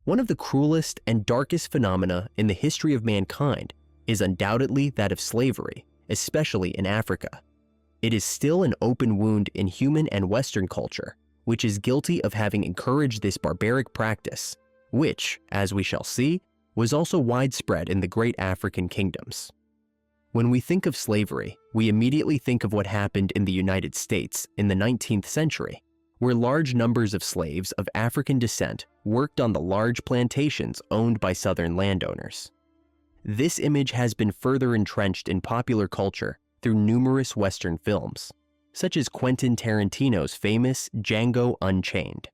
One of the cruelest and darkest phenomena in the history of mankind is undoubtedly that of slavery, especially in Africa. It is still an open wound in human and Western culture, which is guilty of having encouraged this barbaric practice, which, as we shall see, was also widespread in the great African kingdoms. When we think of slavery, we immediately think of what happened in the United States in the 19th century, where large numbers of slaves of African descent worked on the large plantations owned by Southern landowners. This image has been further entrenched in popular culture through numerous Western films, such as Quentin Tarantino's famous Django Unchained.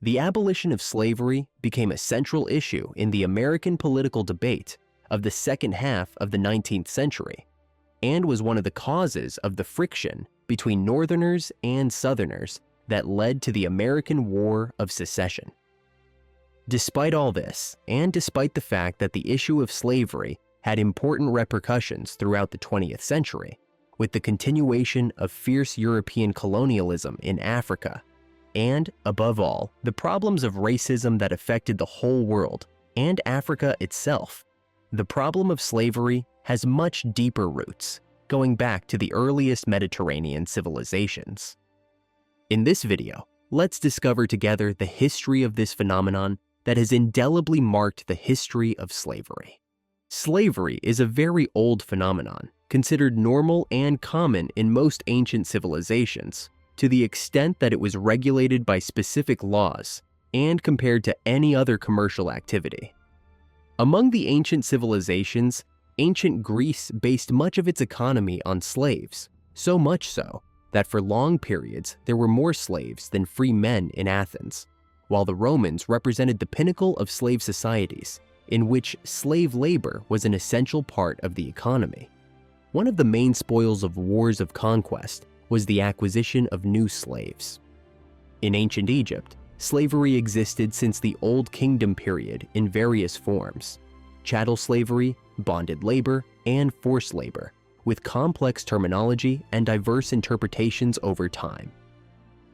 The abolition of slavery became a central issue in the American political debate of the second half of the 19th century, and was one of the causes of the friction between Northerners and Southerners that led to the American War of Secession. Despite all this, and despite the fact that the issue of slavery had important repercussions throughout the 20th century, with the continuation of fierce European colonialism in Africa, and, above all, the problems of racism that affected the whole world and Africa itself, the problem of slavery has much deeper roots, going back to the earliest Mediterranean civilizations. In this video, let's discover together the history of this phenomenon that has indelibly marked the history of slavery. Slavery is a very old phenomenon, considered normal and common in most ancient civilizations, to the extent that it was regulated by specific laws and compared to any other commercial activity. Among the ancient civilizations, ancient Greece based much of its economy on slaves, so much so that for long periods there were more slaves than free men in Athens, while the Romans represented the pinnacle of slave societies, in which slave labor was an essential part of the economy. One of the main spoils of wars of conquest was the acquisition of new slaves. In ancient Egypt, slavery existed since the Old Kingdom period in various forms: chattel slavery, bonded labor, and forced labor, with complex terminology and diverse interpretations over time.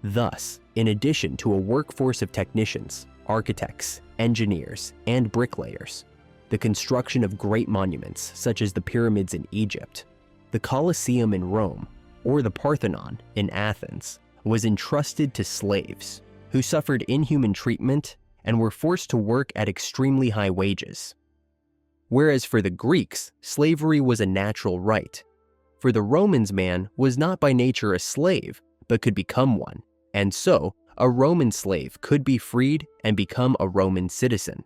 Thus, in addition to a workforce of technicians, architects, engineers, and bricklayers, the construction of great monuments such as the pyramids in Egypt, the Colosseum in Rome, or the Parthenon in Athens, was entrusted to slaves, who suffered inhuman treatment and were forced to work at extremely high wages. Whereas for the Greeks, slavery was a natural right. For the Romans, man was not by nature a slave, but could become one, and so a Roman slave could be freed and become a Roman citizen.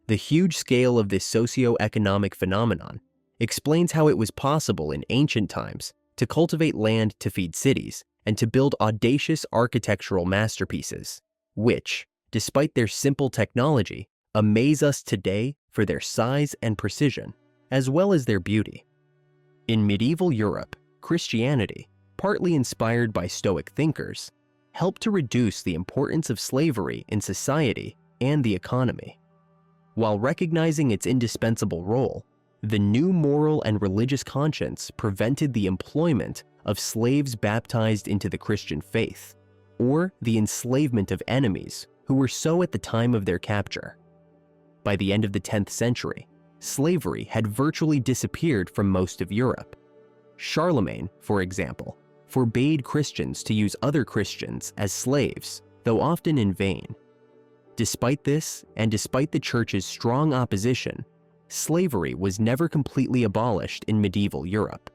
The huge scale of this socio-economic phenomenon explains how it was possible in ancient times to cultivate land to feed cities and to build audacious architectural masterpieces, which, despite their simple technology, amaze us today for their size and precision, as well as their beauty. In medieval Europe, Christianity, partly inspired by Stoic thinkers, helped to reduce the importance of slavery in society and the economy. While recognizing its indispensable role, the new moral and religious conscience prevented the employment of slaves baptized into the Christian faith, or the enslavement of enemies who were so at the time of their capture. By the end of the 10th century, slavery had virtually disappeared from most of Europe. Charlemagne, for example, forbade Christians to use other Christians as slaves, though often in vain. Despite this, and despite the Church's strong opposition, slavery was never completely abolished in medieval Europe.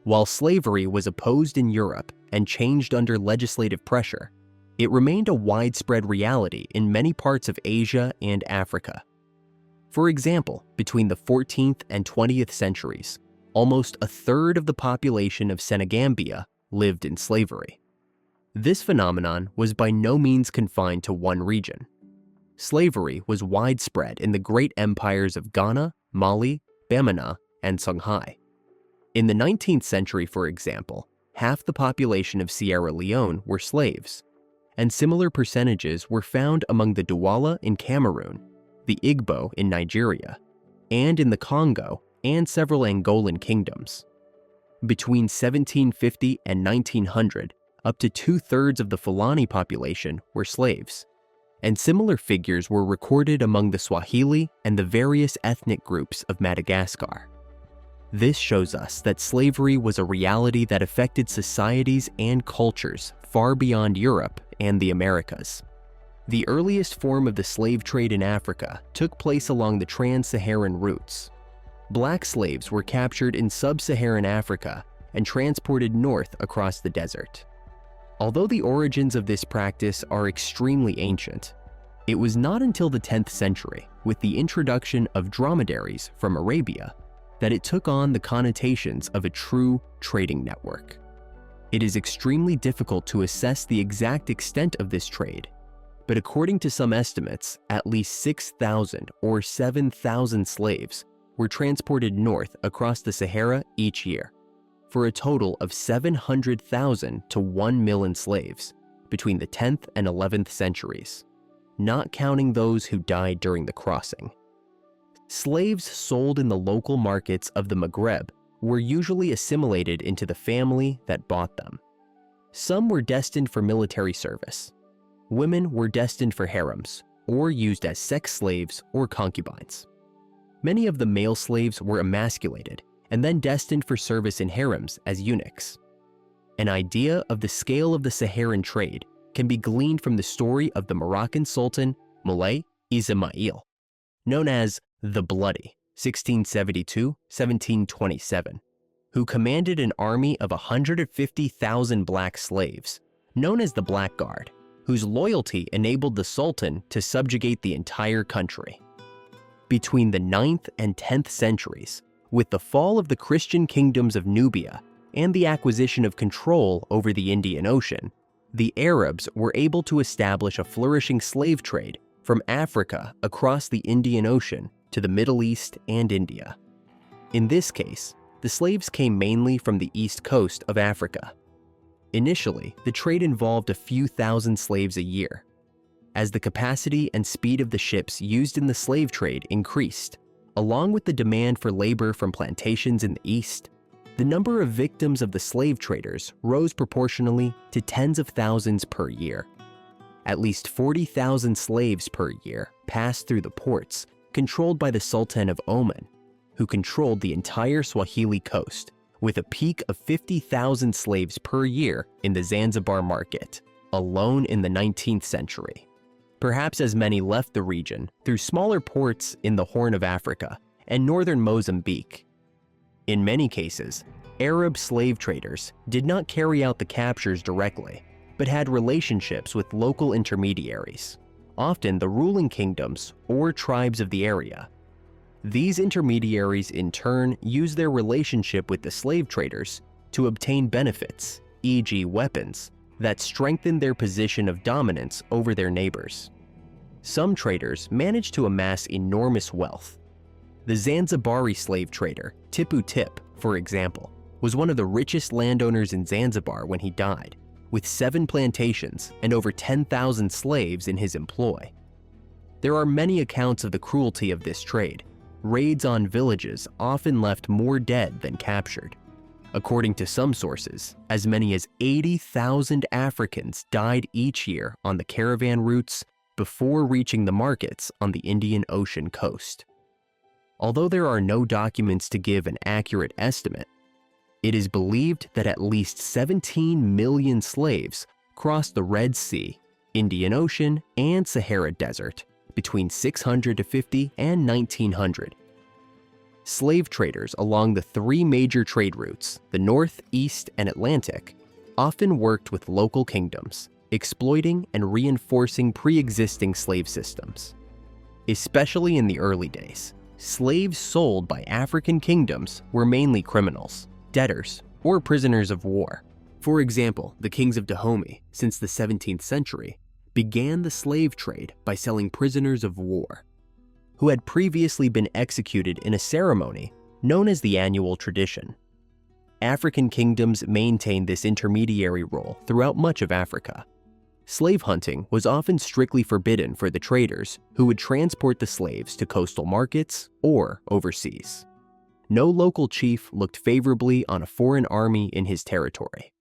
While slavery was opposed in Europe and changed under legislative pressure, it remained a widespread reality in many parts of Asia and Africa. For example, between the 14th and 20th centuries, almost a third of the population of Senegambia lived in slavery. This phenomenon was by no means confined to one region. Slavery was widespread in the great empires of Ghana, Mali, Bamana, and Songhai. In the 19th century, for example, half the population of Sierra Leone were slaves, and similar percentages were found among the Douala in Cameroon, the Igbo in Nigeria, and in the Congo and several Angolan kingdoms. Between 1750 and 1900, up to 2/3 of the Fulani population were slaves, and similar figures were recorded among the Swahili and the various ethnic groups of Madagascar. This shows us that slavery was a reality that affected societies and cultures far beyond Europe and the Americas. The earliest form of the slave trade in Africa took place along the Trans-Saharan routes. Black slaves were captured in sub-Saharan Africa and transported north across the desert. Although the origins of this practice are extremely ancient, it was not until the 10th century, with the introduction of dromedaries from Arabia, that it took on the connotations of a true trading network. It is extremely difficult to assess the exact extent of this trade, but according to some estimates, at least 6,000 or 7,000 slaves were transported north across the Sahara each year, for a total of 700,000 to 1 million slaves between the 10th and 11th centuries, not counting those who died during the crossing. Slaves sold in the local markets of the Maghreb were usually assimilated into the family that bought them. Some were destined for military service. Women were destined for harems, or used as sex slaves or concubines. Many of the male slaves were emasculated and then destined for service in harems as eunuchs. An idea of the scale of the Saharan trade can be gleaned from the story of the Moroccan Sultan Moulay Ismail, known as the Bloody, 1672-1727, who commanded an army of 150,000 black slaves, known as the Black Guard, whose loyalty enabled the Sultan to subjugate the entire country. Between the 9th and 10th centuries, with the fall of the Christian kingdoms of Nubia and the acquisition of control over the Indian Ocean, the Arabs were able to establish a flourishing slave trade from Africa across the Indian Ocean to the Middle East and India. In this case, the slaves came mainly from the east coast of Africa. Initially, the trade involved a few thousand slaves a year. As the capacity and speed of the ships used in the slave trade increased, along with the demand for labor from plantations in the east, the number of victims of the slave traders rose proportionally to tens of thousands per year. At least 40,000 slaves per year passed through the ports controlled by the Sultan of Oman, who controlled the entire Swahili coast, with a peak of 50,000 slaves per year in the Zanzibar market, alone in the 19th century. Perhaps as many left the region through smaller ports in the Horn of Africa and northern Mozambique. In many cases, Arab slave traders did not carry out the captures directly, but had relationships with local intermediaries, often the ruling kingdoms or tribes of the area. These intermediaries in turn used their relationship with the slave traders to obtain benefits, e.g. weapons, that strengthened their position of dominance over their neighbors. Some traders managed to amass enormous wealth. The Zanzibari slave trader, Tipu Tip, for example, was one of the richest landowners in Zanzibar when he died, with 7 plantations and over 10,000 slaves in his employ. There are many accounts of the cruelty of this trade. Raids on villages often left more dead than captured. According to some sources, as many as 80,000 Africans died each year on the caravan routes before reaching the markets on the Indian Ocean coast. Although there are no documents to give an accurate estimate, it is believed that at least 17 million slaves crossed the Red Sea, Indian Ocean, and Sahara Desert between 650 and 1900. Slave traders along the 3 major trade routes, the North, East, and Atlantic, often worked with local kingdoms, exploiting and reinforcing pre-existing slave systems. Especially in the early days, slaves sold by African kingdoms were mainly criminals, debtors, or prisoners of war. For example, the kings of Dahomey, since the 17th century, began the slave trade by selling prisoners of war, who had previously been executed in a ceremony known as the annual tradition. African kingdoms maintained this intermediary role throughout much of Africa. Slave hunting was often strictly forbidden for the traders who would transport the slaves to coastal markets or overseas. No local chief looked favorably on a foreign army in his territory.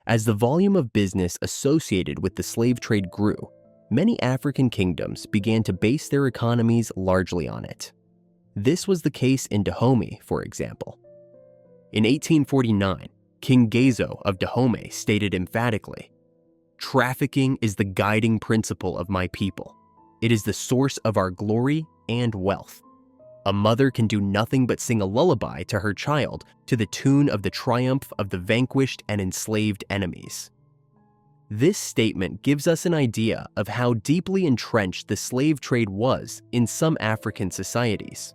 As the volume of business associated with the slave trade grew, many African kingdoms began to base their economies largely on it. This was the case in Dahomey, for example. In 1849, King Gezo of Dahomey stated emphatically, "Trafficking is the guiding principle of my people. It is the source of our glory and wealth. A mother can do nothing but sing a lullaby to her child to the tune of the triumph of the vanquished and enslaved enemies." This statement gives us an idea of how deeply entrenched the slave trade was in some African societies.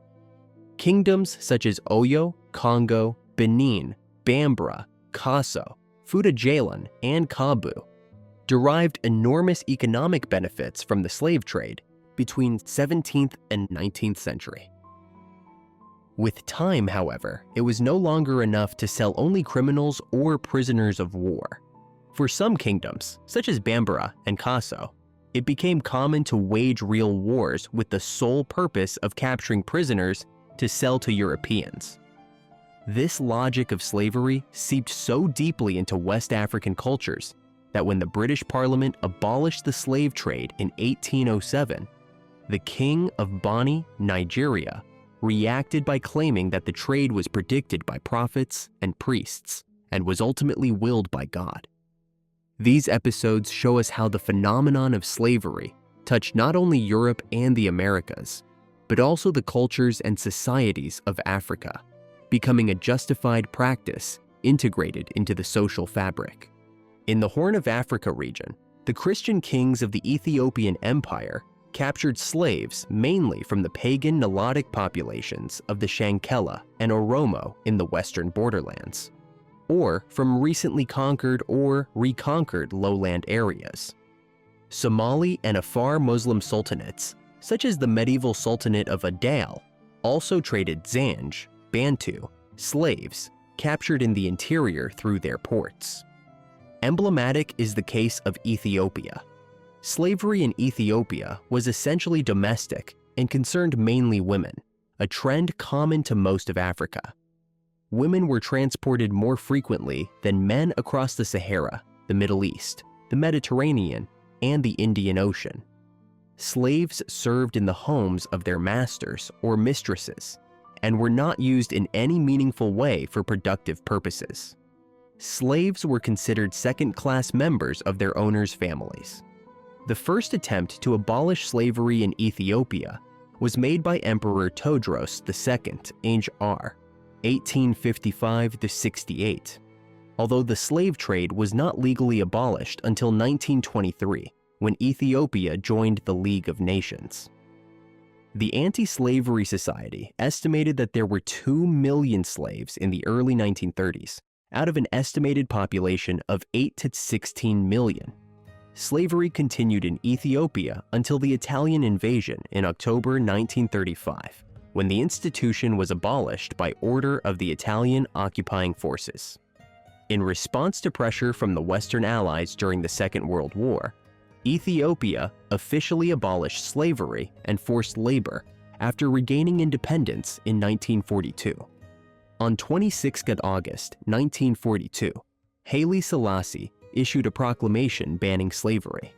Kingdoms such as Oyo, Congo, Benin, Bambara, Kasso, Futa-Jalon, and Kabu derived enormous economic benefits from the slave trade between 17th and 19th century. With time, however, it was no longer enough to sell only criminals or prisoners of war. For some kingdoms, such as Bambara and Kasso, it became common to wage real wars with the sole purpose of capturing prisoners to sell to Europeans. This logic of slavery seeped so deeply into West African cultures that when the British Parliament abolished the slave trade in 1807, the King of Bonny, Nigeria, reacted by claiming that the trade was predicted by prophets and priests and was ultimately willed by God. These episodes show us how the phenomenon of slavery touched not only Europe and the Americas, but also the cultures and societies of Africa, becoming a justified practice integrated into the social fabric. In the Horn of Africa region, the Christian kings of the Ethiopian Empire captured slaves mainly from the pagan Nilotic populations of the Shankela and Oromo in the western borderlands, or from recently conquered or reconquered lowland areas. Somali and Afar Muslim sultanates, such as the medieval Sultanate of Adal, also traded Zanj, Bantu, slaves captured in the interior through their ports. Emblematic is the case of Ethiopia. Slavery in Ethiopia was essentially domestic and concerned mainly women, a trend common to most of Africa. Women were transported more frequently than men across the Sahara, the Middle East, the Mediterranean, and the Indian Ocean. Slaves served in the homes of their masters or mistresses and were not used in any meaningful way for productive purposes. Slaves were considered second-class members of their owners' families. The first attempt to abolish slavery in Ethiopia was made by Emperor Tewodros II, H.R., 1855-68, although the slave trade was not legally abolished until 1923, when Ethiopia joined the League of Nations. The Anti-Slavery Society estimated that there were 2 million slaves in the early 1930s, out of an estimated population of 8 to 16 million. Slavery continued in Ethiopia until the Italian invasion in October 1935, when the institution was abolished by order of the Italian occupying forces. In response to pressure from the Western Allies during the Second World War, Ethiopia officially abolished slavery and forced labor after regaining independence in 1942. On 26 August 1942, Haile Selassie issued a proclamation banning slavery.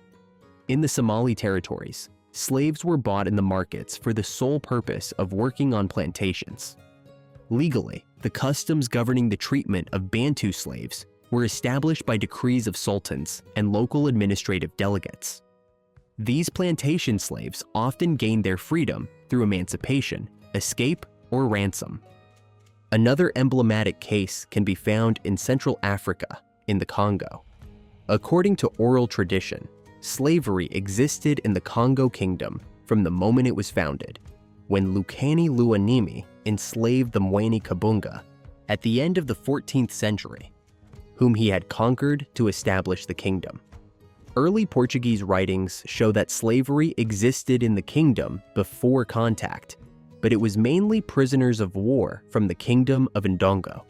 In the Somali territories, slaves were bought in the markets for the sole purpose of working on plantations. Legally, the customs governing the treatment of Bantu slaves were established by decrees of sultans and local administrative delegates. These plantation slaves often gained their freedom through emancipation, escape, or ransom. Another emblematic case can be found in Central Africa, in the Congo. According to oral tradition, slavery existed in the Congo Kingdom from the moment it was founded, when Lukani Luanimi enslaved the Mweni Kabunga at the end of the 14th century, whom he had conquered to establish the kingdom. Early Portuguese writings show that slavery existed in the kingdom before contact, but it was mainly prisoners of war from the Kingdom of Ndongo.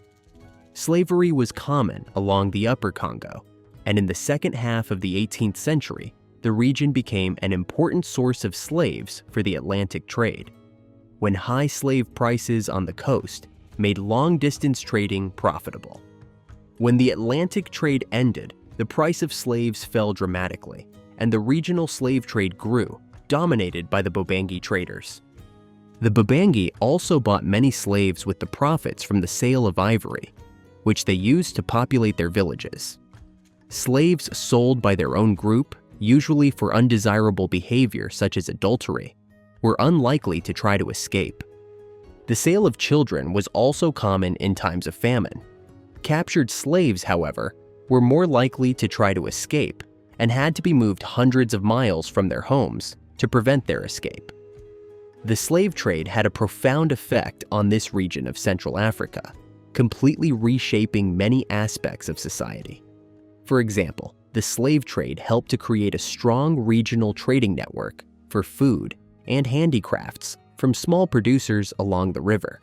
Slavery was common along the Upper Congo, and in the second half of the 18th century, the region became an important source of slaves for the Atlantic trade, when high slave prices on the coast made long-distance trading profitable. When the Atlantic trade ended, the price of slaves fell dramatically, and the regional slave trade grew, dominated by the Bobangi traders. The Bobangi also bought many slaves with the profits from the sale of ivory, which they used to populate their villages. Slaves sold by their own group, usually for undesirable behavior such as adultery, were unlikely to try to escape. The sale of children was also common in times of famine. Captured slaves, however, were more likely to try to escape and had to be moved hundreds of miles from their homes to prevent their escape. The slave trade had a profound effect on this region of Central Africa, completely reshaping many aspects of society. For example, the slave trade helped to create a strong regional trading network for food and handicrafts from small producers along the river.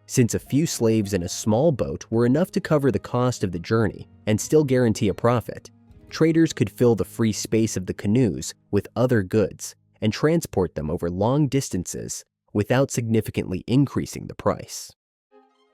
Since a few slaves in a small boat were enough to cover the cost of the journey and still guarantee a profit, traders could fill the free space of the canoes with other goods and transport them over long distances without significantly increasing the price.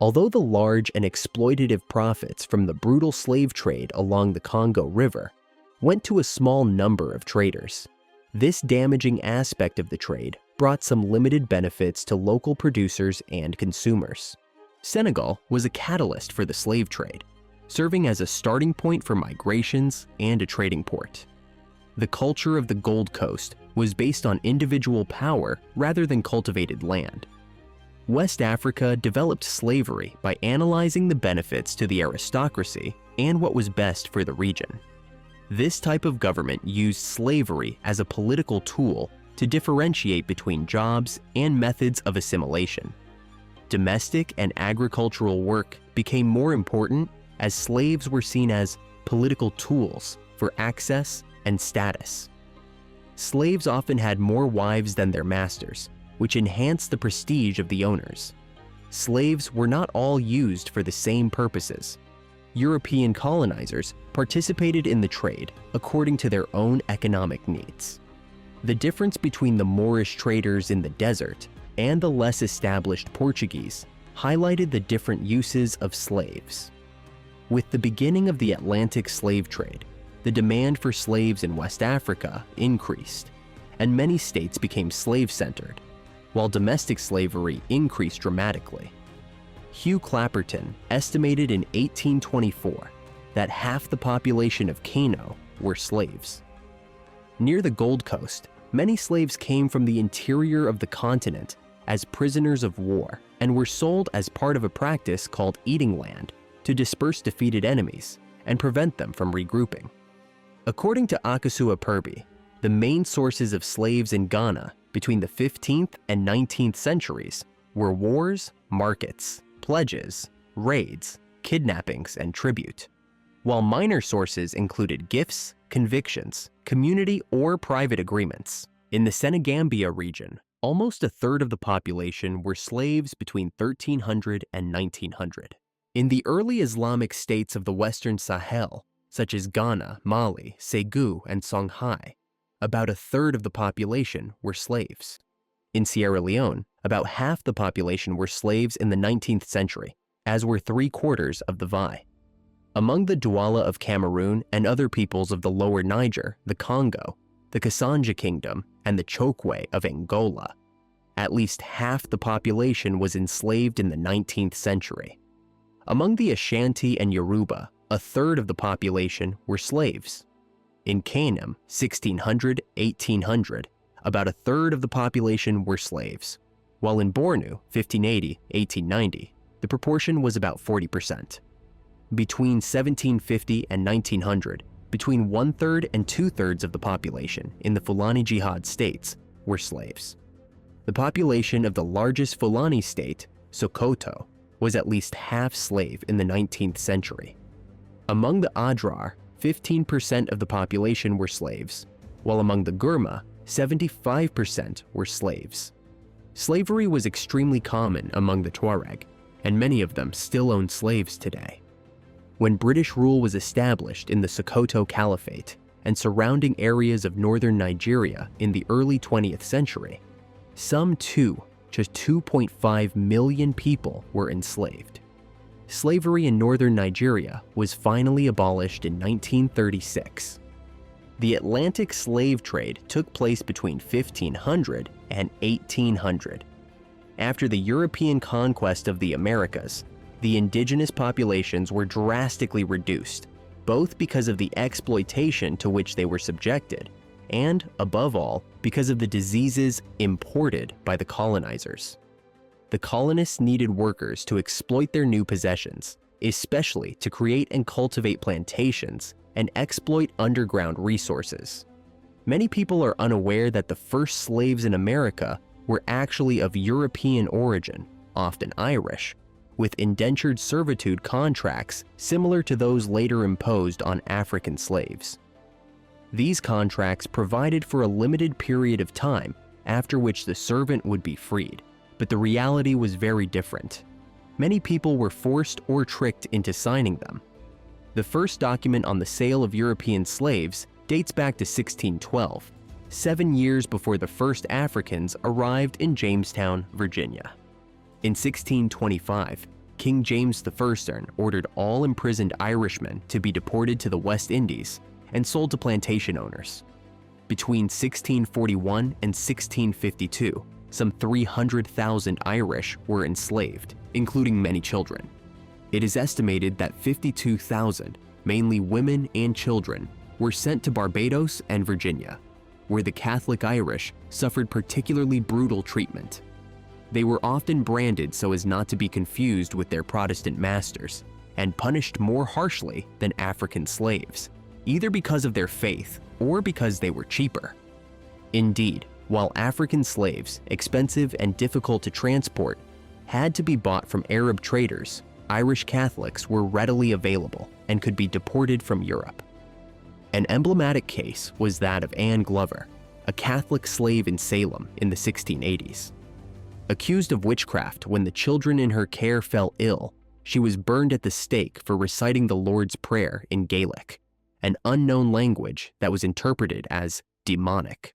Although the large and exploitative profits from the brutal slave trade along the Congo River went to a small number of traders, this damaging aspect of the trade brought some limited benefits to local producers and consumers. Senegal was a catalyst for the slave trade, serving as a starting point for migrations and a trading port. The culture of the Gold Coast was based on individual power rather than cultivated land. West Africa developed slavery by analyzing the benefits to the aristocracy and what was best for the region. This type of government used slavery as a political tool to differentiate between jobs and methods of assimilation. Domestic and agricultural work became more important as slaves were seen as political tools for access and status. Slaves often had more wives than their masters, which enhanced the prestige of the owners. Slaves were not all used for the same purposes. European colonizers participated in the trade according to their own economic needs. The difference between the Moorish traders in the desert and the less established Portuguese highlighted the different uses of slaves. With the beginning of the Atlantic slave trade, the demand for slaves in West Africa increased, and many states became slave-centered, while domestic slavery increased dramatically. Hugh Clapperton estimated in 1824 that half the population of Kano were slaves. Near the Gold Coast, many slaves came from the interior of the continent as prisoners of war and were sold as part of a practice called eating land to disperse defeated enemies and prevent them from regrouping. According to Akosua Purby, the main sources of slaves in Ghana between the 15th and 19th centuries were wars, markets, pledges, raids, kidnappings, and tribute, while minor sources included gifts, convictions, community or private agreements. In the Senegambia region, almost a third of the population were slaves between 1300 and 1900. In the early Islamic states of the Western Sahel, such as Ghana, Mali, Ségou, and Songhai, about a third of the population were slaves. In Sierra Leone, about half the population were slaves in the 19th century, as were 3/4 of the Vai. Among the Douala of Cameroon and other peoples of the Lower Niger, the Congo, the Kassanja Kingdom, and the Chokwe of Angola, at least half the population was enslaved in the 19th century. Among the Ashanti and Yoruba, a third of the population were slaves. In Kanem, 1600–1800, about a third of the population were slaves, while in Bornu, 1580–1890, the proportion was about 40%. Between 1750 and 1900, between 1/3 and 2/3 of the population in the Fulani Jihad states were slaves. The population of the largest Fulani state, Sokoto, was at least half slave in the 19th century. Among the Adrar, 15% of the population were slaves, while among the Gurma, 75% were slaves. Slavery was extremely common among the Tuareg, and many of them still own slaves today. When British rule was established in the Sokoto Caliphate and surrounding areas of northern Nigeria in the early 20th century, some 2.5 million people were enslaved. Slavery in northern Nigeria was finally abolished in 1936. The Atlantic slave trade took place between 1500 and 1800. After the European conquest of the Americas, the indigenous populations were drastically reduced, both because of the exploitation to which they were subjected, and, above all, because of the diseases imported by the colonizers. The colonists needed workers to exploit their new possessions, especially to create and cultivate plantations and exploit underground resources. Many people are unaware that the first slaves in America were actually of European origin, often Irish, with indentured servitude contracts similar to those later imposed on African slaves. These contracts provided for a limited period of time after which the servant would be freed, but the reality was very different. Many people were forced or tricked into signing them. The first document on the sale of European slaves dates back to 1612, 7 years before the first Africans arrived in Jamestown, Virginia. In 1625, King James I ordered all imprisoned Irishmen to be deported to the West Indies and sold to plantation owners. Between 1641 and 1652, some 300,000 Irish were enslaved, including many children. It is estimated that 52,000, mainly women and children, were sent to Barbados and Virginia, where the Catholic Irish suffered particularly brutal treatment. They were often branded so as not to be confused with their Protestant masters, and punished more harshly than African slaves, either because of their faith or because they were cheaper. Indeed, while African slaves, expensive and difficult to transport, had to be bought from Arab traders, Irish Catholics were readily available and could be deported from Europe. An emblematic case was that of Anne Glover, a Catholic slave in Salem in the 1680s. Accused of witchcraft when the children in her care fell ill, she was burned at the stake for reciting the Lord's Prayer in Gaelic, an unknown language that was interpreted as demonic.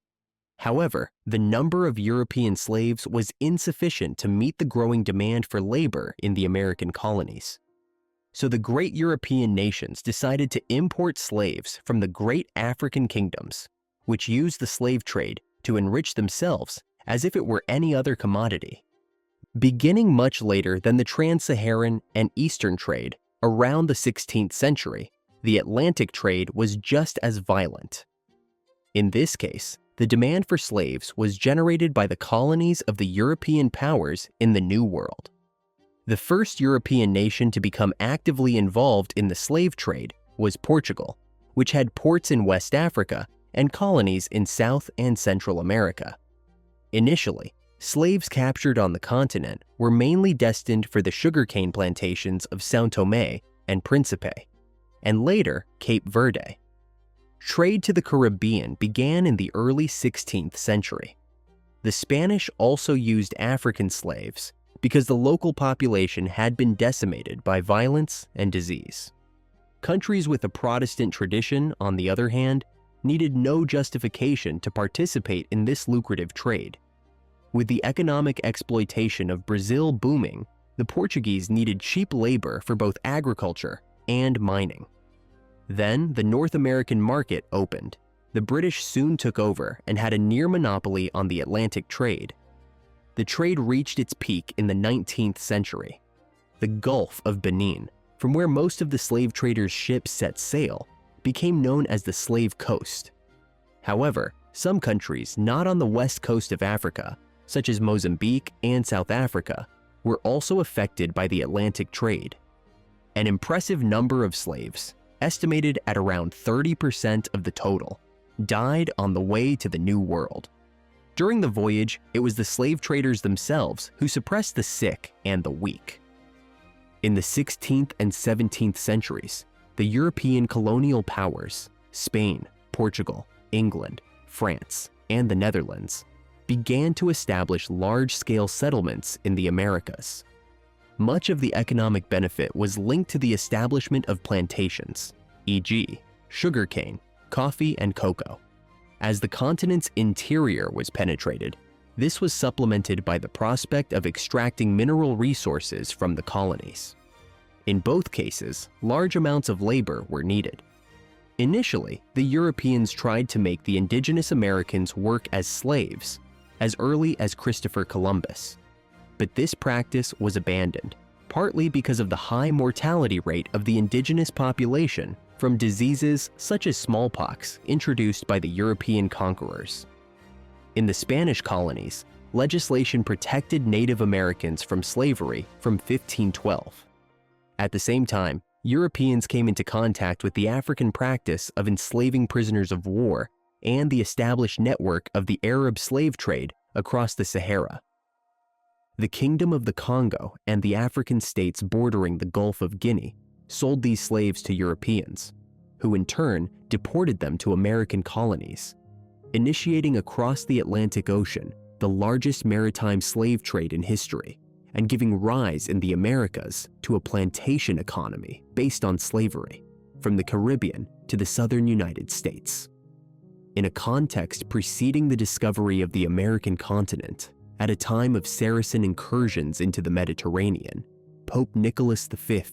However, the number of European slaves was insufficient to meet the growing demand for labor in the American colonies. So the great European nations decided to import slaves from the great African kingdoms, which used the slave trade to enrich themselves as if it were any other commodity. Beginning much later than the Trans-Saharan and Eastern trade, around the 16th century, the Atlantic trade was just as violent. In this case, the demand for slaves was generated by the colonies of the European powers in the New World. The first European nation to become actively involved in the slave trade was Portugal, which had ports in West Africa and colonies in South and Central America. Initially, slaves captured on the continent were mainly destined for the sugarcane plantations of São Tomé and Príncipe, and later Cape Verde. Trade to the Caribbean began in the early 16th century. The Spanish also used African slaves because the local population had been decimated by violence and disease. Countries with a Protestant tradition, on the other hand, needed no justification to participate in this lucrative trade. With the economic exploitation of Brazil booming, the Portuguese needed cheap labor for both agriculture and mining. Then the North American market opened. The British soon took over and had a near monopoly on the Atlantic trade. The trade reached its peak in the 19th century. The Gulf of Benin, from where most of the slave traders' ships set sail, became known as the Slave Coast. However, some countries not on the west coast of Africa, such as Mozambique and South Africa, were also affected by the Atlantic trade. An impressive number of slaves, estimated at around 30% of the total, died on the way to the New World. During the voyage, it was the slave traders themselves who suppressed the sick and the weak. In the 16th and 17th centuries, the European colonial powers, Spain, Portugal, England, France, and the Netherlands, began to establish large-scale settlements in the Americas. Much of the economic benefit was linked to the establishment of plantations, e.g., sugarcane, coffee, and cocoa. As the continent's interior was penetrated, this was supplemented by the prospect of extracting mineral resources from the colonies. In both cases, large amounts of labor were needed. Initially, the Europeans tried to make the indigenous Americans work as slaves as early as Christopher Columbus. But this practice was abandoned, partly because of the high mortality rate of the indigenous population from diseases such as smallpox introduced by the European conquerors. In the Spanish colonies, legislation protected Native Americans from slavery from 1512. At the same time, Europeans came into contact with the African practice of enslaving prisoners of war and the established network of the Arab slave trade across the Sahara. The Kingdom of the Congo and the African states bordering the Gulf of Guinea sold these slaves to Europeans, who in turn deported them to American colonies, initiating across the Atlantic Ocean the largest maritime slave trade in history, and giving rise in the Americas to a plantation economy based on slavery, from the Caribbean to the southern United States. In a context preceding the discovery of the American continent, at a time of Saracen incursions into the Mediterranean, Pope Nicholas V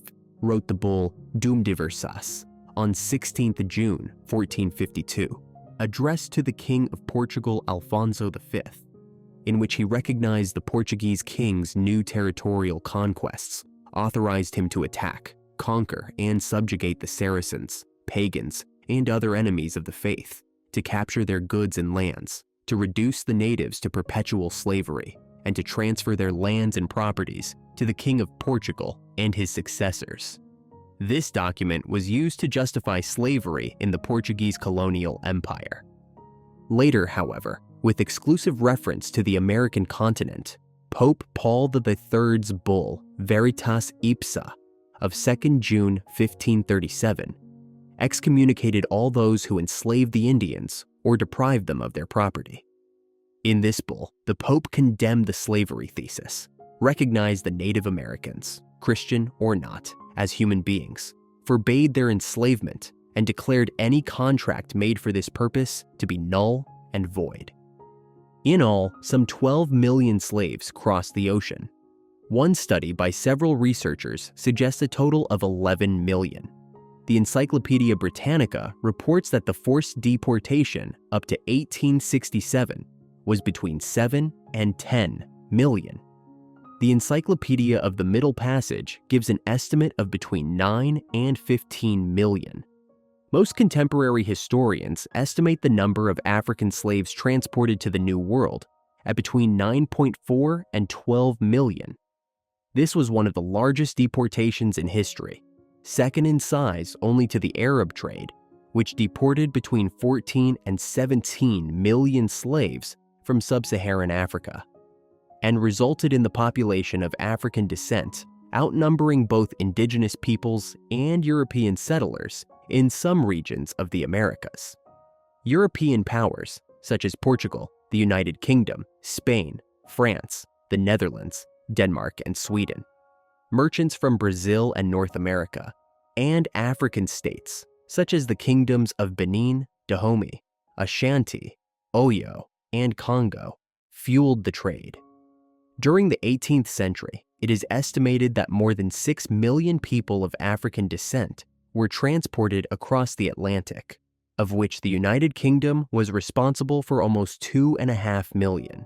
wrote the bull Dum Diversas on 16th June 1452, addressed to the King of Portugal Alfonso V, in which he recognized the Portuguese king's new territorial conquests, authorized him to attack, conquer, and subjugate the Saracens, pagans, and other enemies of the faith, to capture their goods and lands, to reduce the natives to perpetual slavery, and to transfer their lands and properties to the King of Portugal and his successors. This document was used to justify slavery in the Portuguese colonial empire. Later, however, with exclusive reference to the American continent, Pope Paul III's bull Veritas Ipsa of 2nd June 1537 excommunicated all those who enslaved the Indians or deprived them of their property. In this bull, the Pope condemned the slavery thesis, recognized the Native Americans, Christian or not, as human beings, forbade their enslavement, and declared any contract made for this purpose to be null and void. In all, some 12 million slaves crossed the ocean. One study by several researchers suggests a total of 11 million. The Encyclopedia Britannica reports that the forced deportation up to 1867 was between 7 and 10 million. The Encyclopedia of the Middle Passage gives an estimate of between 9 and 15 million. Most contemporary historians estimate the number of African slaves transported to the New World at between 9.4 and 12 million. This was one of the largest deportations in history, second in size only to the Arab trade, which deported between 14 and 17 million slaves from sub-Saharan Africa, and resulted in the population of African descent outnumbering both indigenous peoples and European settlers in some regions of the Americas. European powers, such as Portugal, the United Kingdom, Spain, France, the Netherlands, Denmark, and Sweden, merchants from Brazil and North America, and African states, such as the kingdoms of Benin, Dahomey, Ashanti, Oyo, and Congo, fueled the trade. During the 18th century, it is estimated that more than 6 million people of African descent were transported across the Atlantic, of which the United Kingdom was responsible for almost 2.5 million.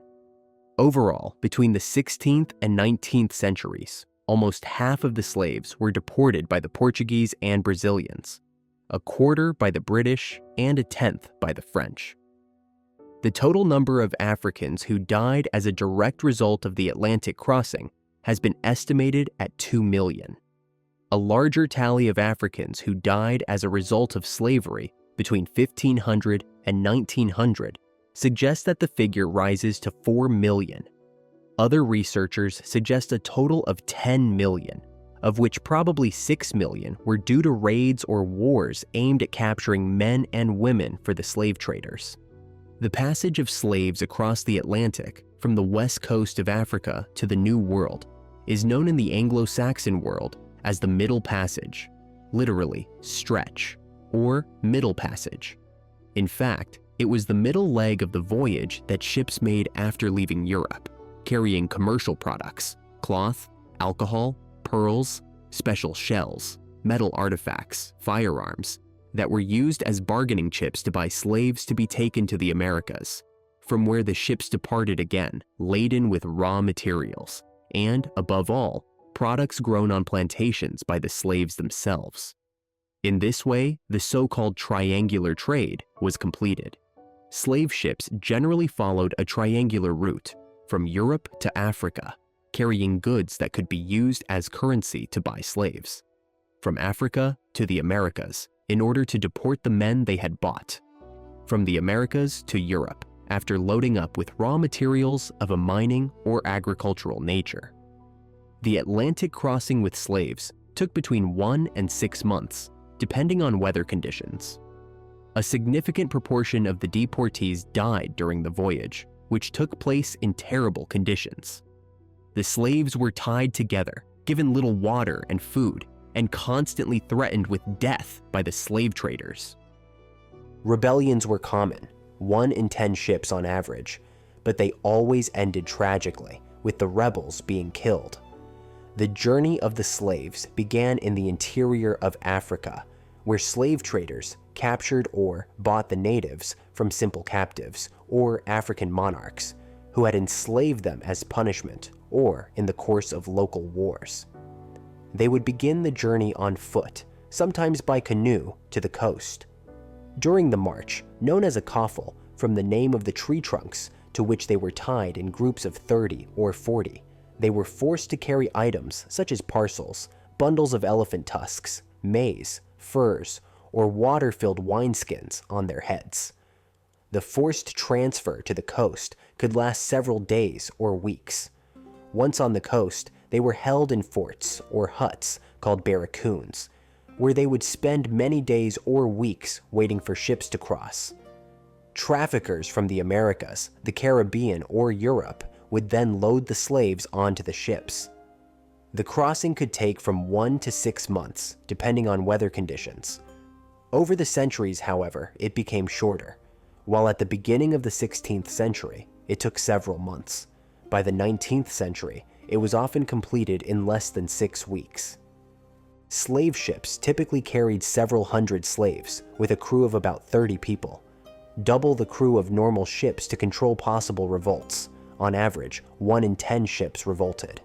Overall, between the 16th and 19th centuries, almost half of the slaves were deported by the Portuguese and Brazilians, a quarter by the British, and a tenth by the French. The total number of Africans who died as a direct result of the Atlantic crossing has been estimated at 2 million. A larger tally of Africans who died as a result of slavery between 1500 and 1900 suggests that the figure rises to 4 million. Other researchers suggest a total of 10 million, of which probably 6 million were due to raids or wars aimed at capturing men and women for the slave traders. The passage of slaves across the Atlantic from the west coast of Africa to the New World is known in the Anglo-Saxon world as the Middle Passage, literally stretch, or Middle Passage. In fact, it was the middle leg of the voyage that ships made after leaving Europe, carrying commercial products, cloth, alcohol, pearls, special shells, metal artifacts, firearms, that were used as bargaining chips to buy slaves to be taken to the Americas, from where the ships departed again, laden with raw materials, and, above all, products grown on plantations by the slaves themselves. In this way, the so-called triangular trade was completed. Slave ships generally followed a triangular route from Europe to Africa, carrying goods that could be used as currency to buy slaves, from Africa to the Americas in order to deport the men they had bought, from the Americas to Europe after loading up with raw materials of a mining or agricultural nature. The Atlantic crossing with slaves took between 1 and 6 months, depending on weather conditions. A significant proportion of the deportees died during the voyage, which took place in terrible conditions. The slaves were tied together, given little water and food, and constantly threatened with death by the slave traders. Rebellions were common, 1 in 10 ships on average, but they always ended tragically, with the rebels being killed. The journey of the slaves began in the interior of Africa, where slave traders captured or bought the natives from simple captives or African monarchs who had enslaved them as punishment or in the course of local wars. They would begin the journey on foot, sometimes by canoe, to the coast. During the march, known as a coffle, from the name of the tree trunks to which they were tied in groups of 30 or 40, they were forced to carry items such as parcels, bundles of elephant tusks, maize, furs, or water-filled wineskins on their heads. The forced transfer to the coast could last several days or weeks. Once on the coast, they were held in forts or huts called barracoons, where they would spend many days or weeks waiting for ships to cross. Traffickers from the Americas, the Caribbean, or Europe would then load the slaves onto the ships. The crossing could take from 1 to 6 months, depending on weather conditions. Over the centuries, however, it became shorter. While at the beginning of the 16th century, it took several months. By the 19th century, it was often completed in less than 6 weeks. Slave ships typically carried several hundred slaves, with a crew of about 30 people. Double the crew of normal ships to control possible revolts. On average, 1 in 10 ships revolted.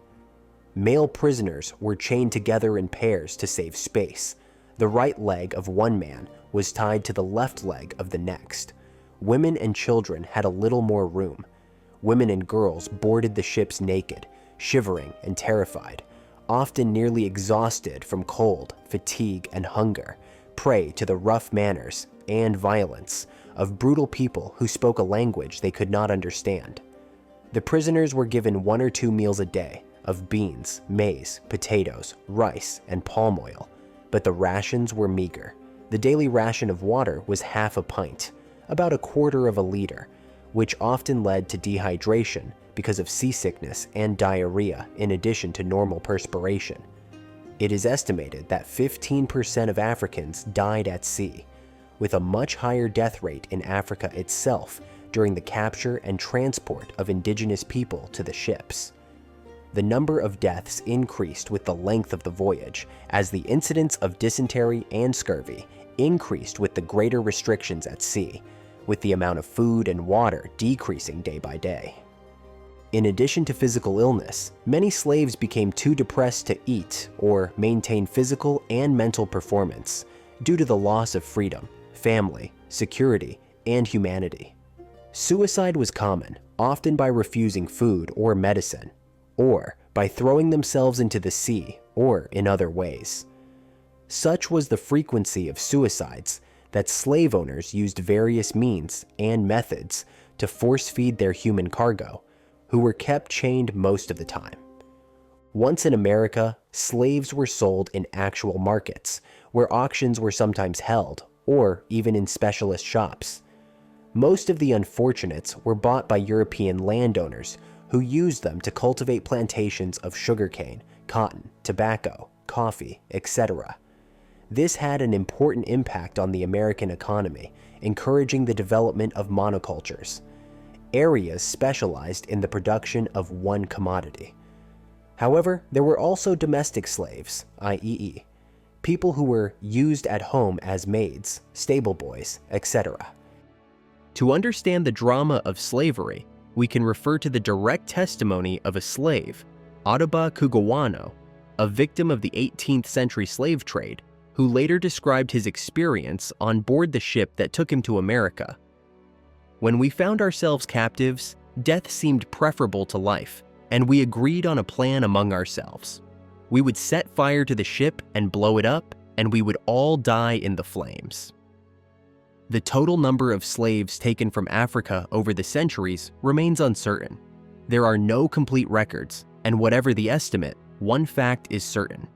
Male prisoners were chained together in pairs to save space. The right leg of one man was tied to the left leg of the next. Women and children had a little more room. Women and girls boarded the ships naked, shivering and terrified, often nearly exhausted from cold, fatigue, and hunger, prey to the rough manners and violence of brutal people who spoke a language they could not understand. The prisoners were given 1 or 2 meals a day of beans, maize, potatoes, rice, and palm oil, but the rations were meager. The daily ration of water was half a pint, about 1/4 of a liter, which often led to dehydration because of seasickness and diarrhea in addition to normal perspiration. It is estimated that 15% of Africans died at sea, with a much higher death rate in Africa itself during the capture and transport of indigenous people to the ships. The number of deaths increased with the length of the voyage, as the incidence of dysentery and scurvy increased with the greater restrictions at sea, with the amount of food and water decreasing day by day. In addition to physical illness, many slaves became too depressed to eat or maintain physical and mental performance due to the loss of freedom, family, security, and humanity. Suicide was common, often by refusing food or medicine, or by throwing themselves into the sea or in other ways. Such was the frequency of suicides that slave owners used various means and methods to force-feed their human cargo, who were kept chained most of the time. Once in America, slaves were sold in actual markets, where auctions were sometimes held, or even in specialist shops. Most of the unfortunates were bought by European landowners who used them to cultivate plantations of sugarcane, cotton, tobacco, coffee, etc. This had an important impact on the American economy, encouraging the development of monocultures, areas specialized in the production of one commodity. However, there were also domestic slaves, i.e., people who were used at home as maids, stable boys, etc. To understand the drama of slavery, we can refer to the direct testimony of a slave, Ottobah Kugawano, a victim of the 18th century slave trade, who later described his experience on board the ship that took him to America. When we found ourselves captives, death seemed preferable to life, and we agreed on a plan among ourselves. We would set fire to the ship and blow it up, and we would all die in the flames. The total number of slaves taken from Africa over the centuries remains uncertain. There are no complete records, and whatever the estimate, one fact is certain.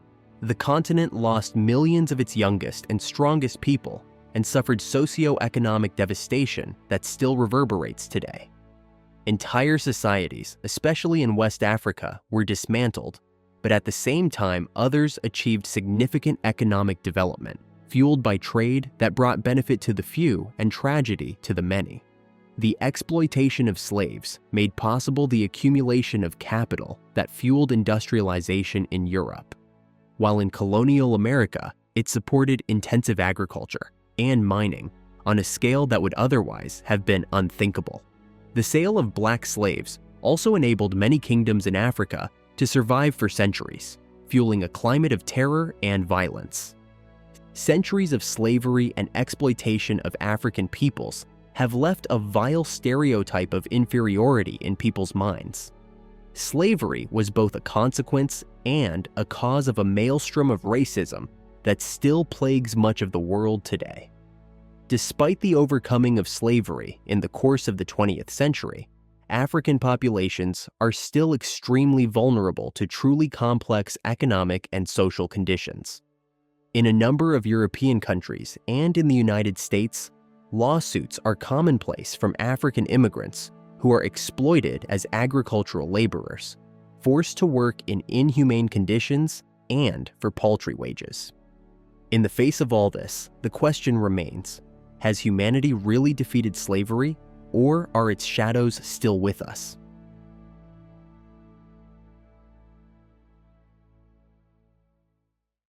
The continent lost millions of its youngest and strongest people and suffered socio-economic devastation that still reverberates today. Entire societies, especially in West Africa, were dismantled, but at the same time, others achieved significant economic development, fueled by trade that brought benefit to the few and tragedy to the many. The exploitation of slaves made possible the accumulation of capital that fueled industrialization in Europe, while in colonial America, it supported intensive agriculture and mining on a scale that would otherwise have been unthinkable. The sale of black slaves also enabled many kingdoms in Africa to survive for centuries, fueling a climate of terror and violence. Centuries of slavery and exploitation of African peoples have left a vile stereotype of inferiority in people's minds. Slavery was both a consequence and a cause of a maelstrom of racism that still plagues much of the world today. Despite the overcoming of slavery in the course of the 20th century, African populations are still extremely vulnerable to truly complex economic and social conditions. In a number of European countries and in the United States, lawsuits are commonplace from African immigrants who are exploited as agricultural laborers, forced to work in inhumane conditions and for paltry wages. In the face of all this, the question remains, has humanity really defeated slavery, or are its shadows still with us?